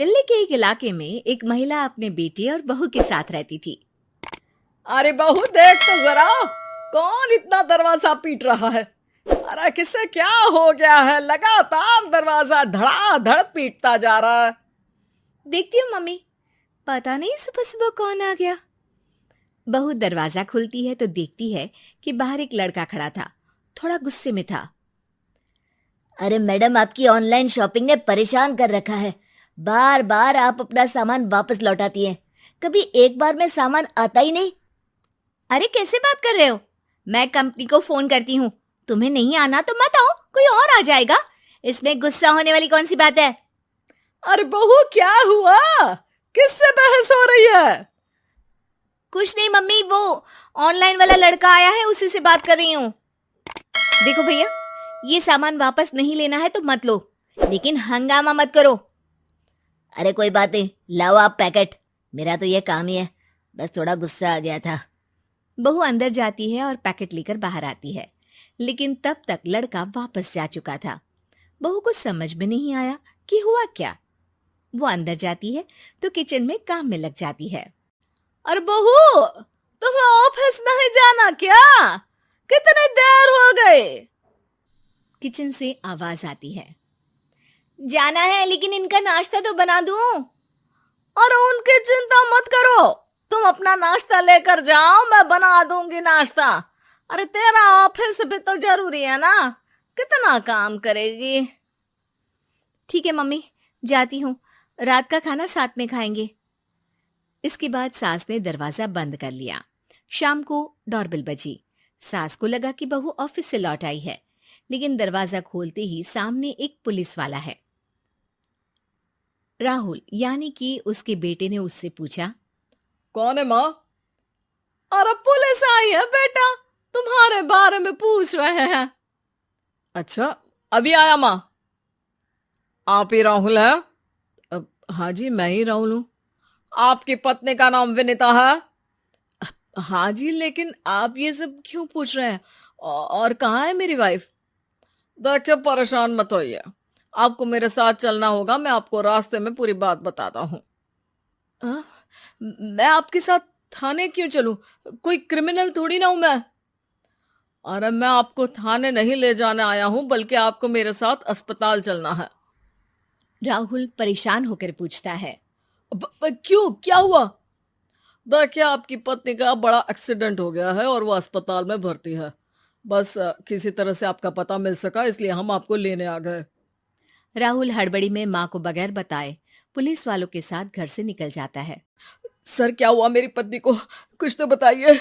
दिल्ली के एक इलाके में एक महिला अपने बेटे और बहू के साथ रहती थी। अरे बहू देख तो जरा, कौन इतना दरवाजा पीट रहा है। अरे किसे क्या हो गया है, लगातार दरवाजा धड़ाधड़ पीटता जा रहा है। देखती हूँ मम्मी, पता नहीं सुबह सुबह कौन आ गया। बहू दरवाजा खोलती है तो देखती है कि बाहर एक लड़का खड़ा था। थोड़ा गुस्से में था। अरे मैडम, आपकी ऑनलाइन शॉपिंग ने परेशान कर रखा है। बार बार आप अपना सामान वापस लौटाती हैं। कभी एक बार में सामान आता ही नहीं। अरे कैसे बात कर रहे हो? मैं कंपनी को फोन करती हूँ। तुम्हें नहीं आना तो मत आओ, कोई और आ जाएगा। इसमें गुस्सा होने वाली कौन सी बात है? अरे बहू क्या हुआ, किससे बहस हो रही है? कुछ नहीं मम्मी, वो ऑनलाइन वाला लड़का आया है, उसी से बात कर रही हूँ। देखो भैया, ये सामान वापस नहीं लेना है तो मत लो, लेकिन हंगामा मत करो। अरे कोई बात नहीं, लाओ आप पैकेट। मेरा तो ये काम ही है, बस थोड़ा गुस्सा आ गया था। बहू अंदर जाती है और पैकेट लेकर बाहर आती है, लेकिन तब तक लड़का वापस जा चुका था। बहू को समझ में नहीं आया कि हुआ क्या। वो अंदर जाती है तो किचन में काम में लग जाती है। अरे बहू, तुम्हें ऑफिस नहीं जाना क्या? कितनी देर हो गई? किचन से आवाज आती है। जाना है, लेकिन इनका नाश्ता तो बना दूं। और उनकी चिंता मत करो, तुम अपना नाश्ता लेकर जाओ, मैं बना दूंगी नाश्ता। अरे तेरा ऑफिस भी तो जरूरी है ना, कितना काम करेगी। ठीक है मम्मी, जाती हूँ, रात का खाना साथ में खाएंगे। इसके बाद सास ने दरवाजा बंद कर लिया। शाम को डोरबेल बजी। सास को लगा कि बहू ऑफिस से लौट आई है, लेकिन दरवाजा खोलते ही सामने एक पुलिस वाला है। राहुल यानी कि उसके बेटे ने उससे पूछा, कौन है माँ? अरे पुलिस आई है बेटा, तुम्हारे बारे में पूछ रहे हैं। अच्छा, अभी आया माँ। आप ही राहुल है? हाँ जी, मैं ही राहुल हूँ। आपकी पत्नी का नाम विनीता है? हाँ जी, लेकिन आप ये सब क्यों पूछ रहे हैं? और कहाँ है मेरी वाइफ? देखिए, परेशान मत होइए, आपको मेरे साथ चलना होगा, मैं आपको रास्ते में पूरी बात बताता हूँ। मैं आपके साथ थाने क्यों चलूं? कोई क्रिमिनल थोड़ी ना हूं मैं। अरे मैं आपको थाने नहीं ले जाने आया हूं, बल्कि आपको मेरे साथ अस्पताल चलना है। राहुल परेशान होकर पूछता है। क्यों, क्या हुआ? देखिए, आपकी पत्नी का बड़ा एक्सीडेंट हो गया है और वो अस्पताल में भर्ती है। बस किसी तरह से आपका पता मिल सका, इसलिए हम आपको लेने आ गए। राहुल हड़बड़ी में माँ को बगैर बताए पुलिस वालों के साथ घर से निकल जाता है। सर, क्या हुआ मेरी पत्नी को, कुछ तो बताइए।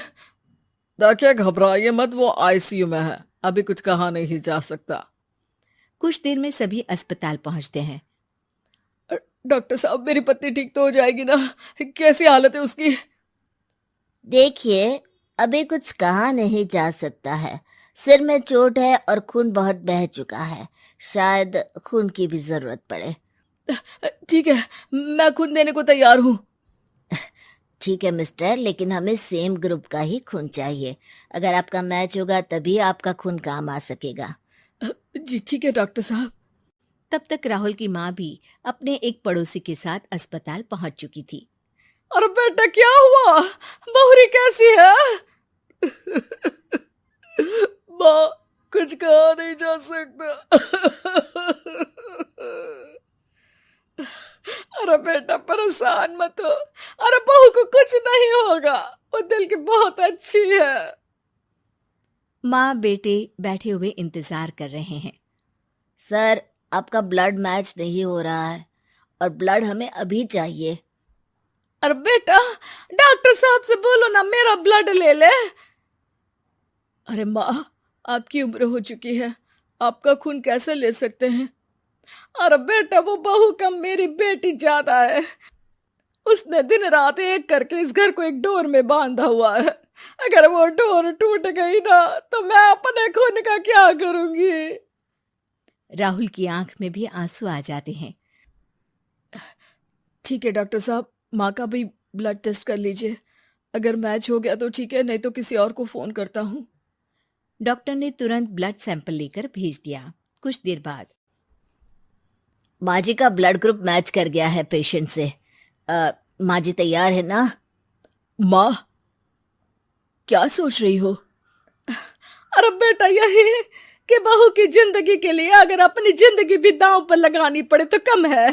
देखिए, घबराइए मत, वो आईसीयू में है, अभी कुछ कहा नहीं जा सकता। कुछ देर में सभी अस्पताल पहुंचते हैं। डॉक्टर साहब, मेरी पत्नी ठीक तो हो जाएगी ना? कैसी हालत है उसकी? देखिए, अभी कुछ कहा नहीं जा सकता है। सिर में चोट है और खून बहुत बह चुका है। शायद खून की भी जरूरत पड़े। ठीक है, मैं खून देने को तैयार हूँ। ठीक है मिस्टर, लेकिन हमें सेम ग्रुप का ही खून चाहिए। अगर आपका मैच होगा तभी आपका खून काम आ सकेगा। जी ठीक है डॉक्टर साहब। तब तक राहुल की माँ भी अपने एक पड़ोसी के साथ अस्पताल पहुंच चुकी थी। अरे बेटा, क्या हुआ? बहुरी कैसी है? माँ, कुछ कहा नहीं जा सकता। अरे बेटा, परेशान मत हो। अरे बहू को कुछ नहीं होगा, वो दिल की बहुत अच्छी है। माँ बेटे बैठे हुए इंतजार कर रहे हैं। सर, आपका ब्लड मैच नहीं हो रहा है और ब्लड हमें अभी चाहिए। अरे बेटा, डॉक्टर साहब से बोलो ना मेरा ब्लड ले ले। अरे माँ, आपकी उम्र हो चुकी है, आपका खून कैसे ले सकते हैं? अरे बेटा, वो बहू कम मेरी बेटी ज्यादा है। उसने दिन रात एक करके इस घर को एक डोर में बांधा हुआ है। अगर वो डोर टूट गई ना, तो मैं अपने खून का क्या करूंगी? राहुल की आंख में भी आंसू आ जाते हैं। ठीक है डॉक्टर साहब, माँ का भी ब्लड टेस्ट कर लीजिए। अगर मैच हो गया तो ठीक है, नहीं तो किसी और को फोन करता हूँ। डॉक्टर ने तुरंत ब्लड सैंपल लेकर भेज दिया। कुछ देर बाद माँ जी का ब्लड ग्रुप मैच कर गया है पेशेंट से। माँ जी तैयार है ना? माँ, क्या सोच रही हो? अरे बेटा, यही कि बहू की जिंदगी के लिए अगर अपनी जिंदगी भी दांव पर लगानी पड़े तो कम है।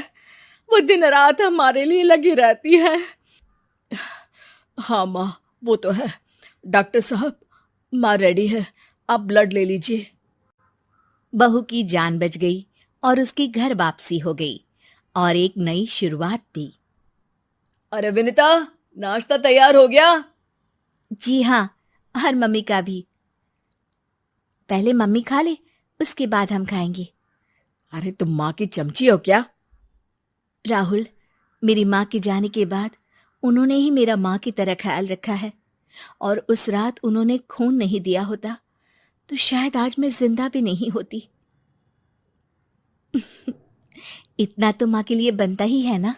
वो दिन रात हमारे लिए लगी रहती है। हाँ माँ, वो तो है। डॉक्टर साहब, माँ रेडी है, आप ब्लड ले लीजिए। बहू की जान बच गई और उसकी घर वापसी हो गई और एक नई शुरुआत भी। अरे विनीता, नाश्ता तैयार हो गया? जी हाँ, और मम्मी का भी। पहले मम्मी खा ले, उसके बाद हम खाएंगे। अरे तुम माँ की चमची हो क्या? राहुल, मेरी माँ के जाने के बाद उन्होंने ही मेरा माँ की तरह ख्याल रखा है, और उस रात उन्होंने खून नहीं दिया होता तो शायद आज मैं जिंदा भी नहीं होती। इतना तो माँ के लिए बनता ही है ना।